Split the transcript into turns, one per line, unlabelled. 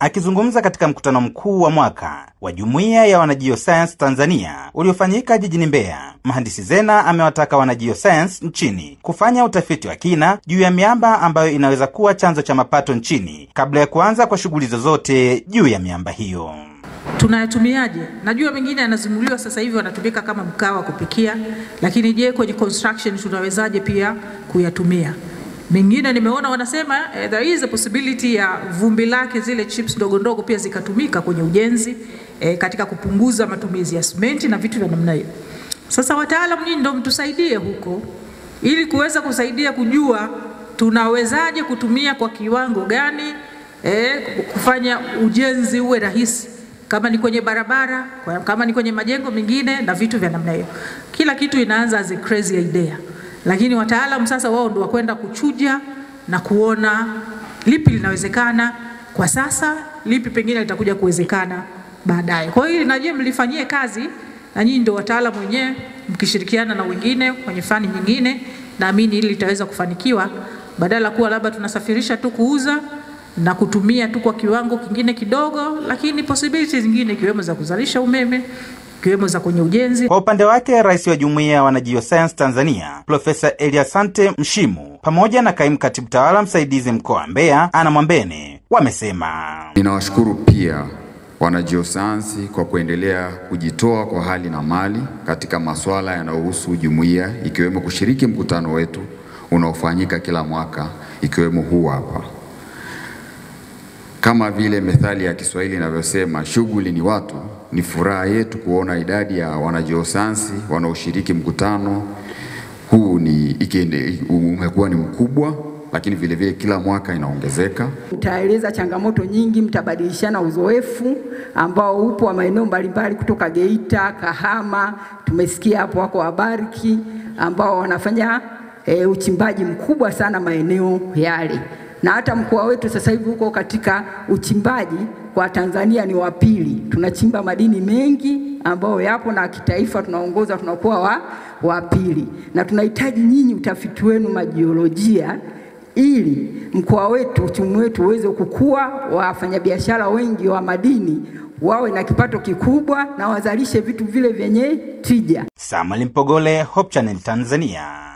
Akizungumza katika mkutano mkuu wa mwaka wa Jumuiya ya Wanageoscience Tanzania uliofanyika jijini Mbeya, Mhandisi Zena amewataka wanageoscience nchini kufanya utafiti wa kina juu ya miamba ambayo inaweza kuwa chanzo cha mapato nchini kabla ya kuanza kwa shughuli zozote juu ya miamba hiyo.
Tunayatumiaje? Najua mengine yanazunguliwa sasa hivi wanatumika kama mkaa wa kupikia, lakini je, kwenye construction tunawezaje pia kuyatumia? Mengine nimeona wanasema there is a possibility ya vumbi lake zile chips ndogo ndogo pia zikatumika kwenye ujenzi, katika kupunguza matumizi ya simenti na vitu vya namna hiyo. Sasa wataalamu nyinyi ndio mtusaidie huko ili kuweza kusaidia kujua tunawezaje kutumia kwa kiwango gani, kufanya ujenzi uwe rahisi, kama ni kwenye barabara, kama ni kwenye majengo mengine na vitu vya namna hiyo. Kila kitu inaanza as a crazy idea, lakini wataalamu sasa wao ndio wakwenda kuchuja na kuona lipi linawezekana kwa sasa, lipi pengine litakuja kuwezekana baadaye. Kwa hiyo naje mlifanyie kazi, na nyinyi ndio wataalamu wenyewe, mkishirikiana na wengine kwenye fani nyingine, naamini hili litaweza kufanikiwa, badala kuwa labda tunasafirisha tu kuuza na kutumia tu kwa kiwango kingine kidogo, lakini possibilities zingine ikiwemo za kuzalisha umeme, ikiwemo za kwenye ujenzi.
Kwa upande wake, Rais wa Jumuiya ya Wanageoscience Tanzania Profesa Eliasante Mshimu pamoja na Kaimu Katibu Tawala Msaidizi Mkoa wa Mbeya Ana Mwambene wamesema,
ninawashukuru pia wanageoscience kwa kuendelea kujitoa kwa hali na mali katika masuala yanayohusu jumuiya, ikiwemo kushiriki mkutano wetu unaofanyika kila mwaka, ikiwemo huu hapa. Kama vile methali ya Kiswahili inavyosema, shughuli ni watu, ni furaha yetu kuona idadi ya wanageoscience wanaoshiriki mkutano huu umekuwa ni mkubwa, lakini vile vile kila mwaka inaongezeka.
Mtaeleza changamoto nyingi, mtabadilishana uzoefu ambao upo wa maeneo mbalimbali kutoka Geita, Kahama, tumesikia hapo wako Abariki ambao wanafanya uchimbaji mkubwa sana maeneo yale. Na hata mkoa wetu sasa hivi uko katika uchimbaji kwa Tanzania ni wa pili. Tunachimba madini mengi ambao yapo na kitaifa tunaongoza, tunakuwa wa pili. Na tunahitaji nyinyi utafiti wenu majiolojia ili mkoa wetu, uchumi wetu uweze kukua, wafanyabiashara wengi wa madini wawe na kipato kikubwa na wazalishe vitu vile vyenye tija.
Samuel Mpogole, Hope Channel Tanzania.